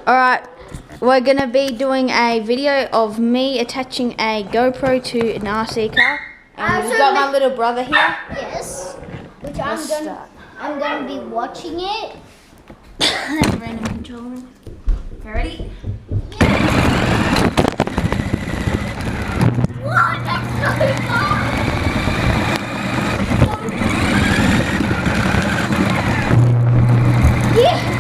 Alright, we're going to be doing a video of me attaching a GoPro to an RC car. And we've got my little brother here. Yes. Which I'm going to be watching it. Random controller. You ready? What? That's so far! Yeah!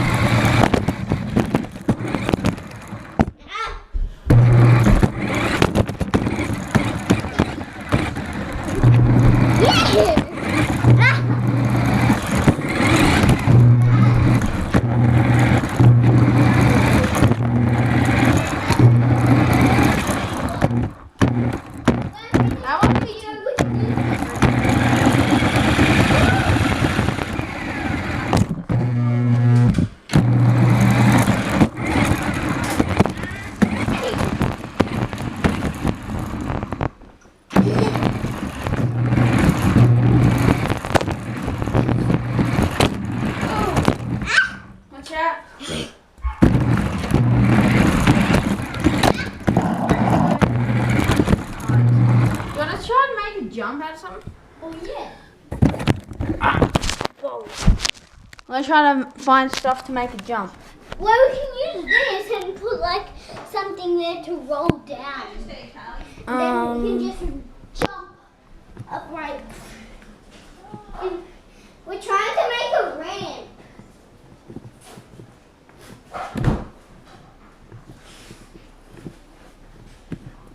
Jump out of something? Oh yeah. Whoa. Let's try to find stuff to make a jump. Well, we can use this and put like something there to roll down. Then we can just jump upright. And we're trying to make a ramp.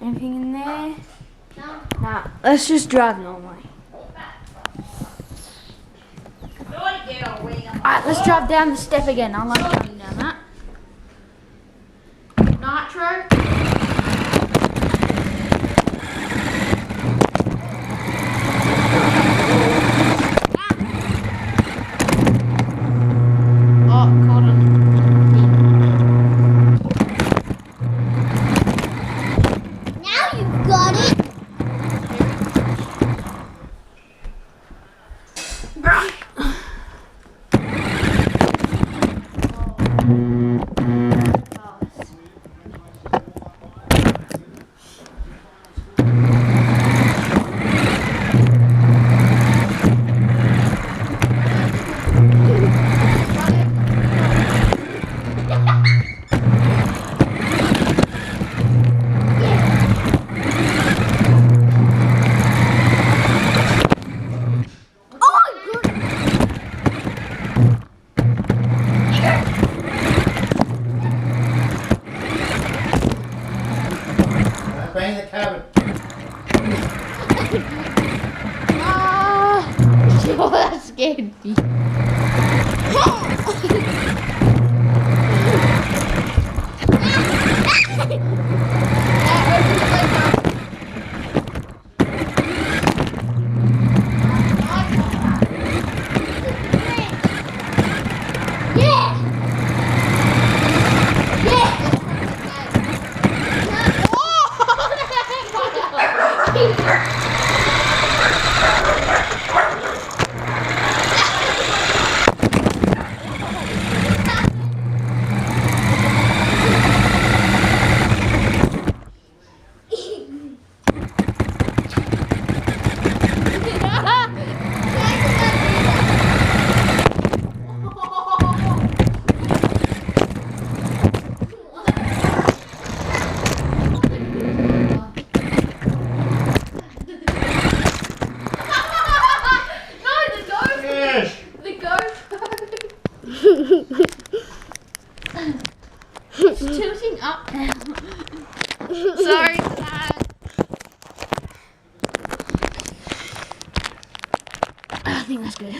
Anything in there? No. Nah, let's just drive normally. Alright, let's drive down the step again. I like driving down that. Nitro. Oh, caught it. Now you've got it. Bang the cabin. Oh, that scared me. It's tilting up now. Sorry for that. I think that's good.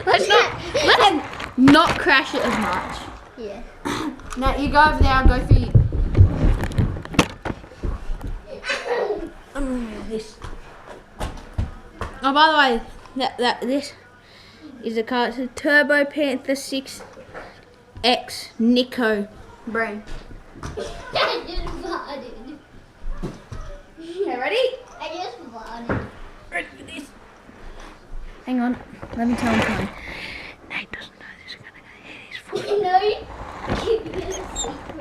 let's not crash it as much. Yeah. Now you go over there, I'll go for you. This. Oh, by the way, this is a car. It's a Turbo Panther 6X Nico brand. I just farted. Okay, ready? I just farted. Ready for this? Hang on, let me tell him something. Nate doesn't know this is gonna go. He's You know, keep it.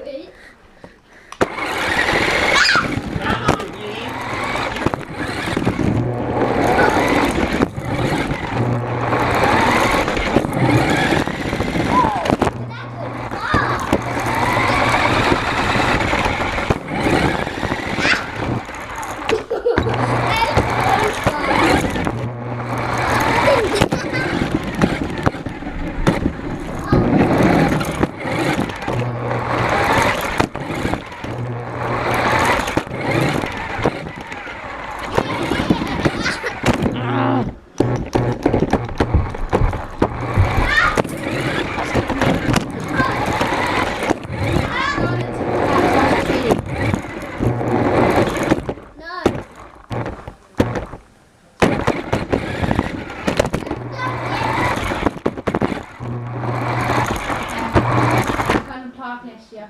yeah.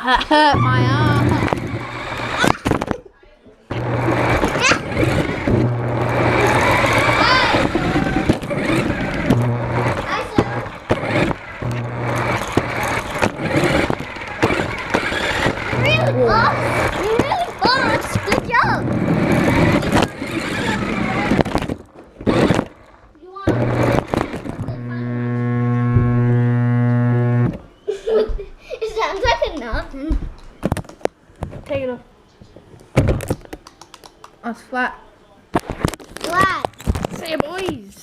That hurt my arm. You're really fast. Good job. It sounds like a knot. Take it off. Oh, it's flat. Flat. See you, boys.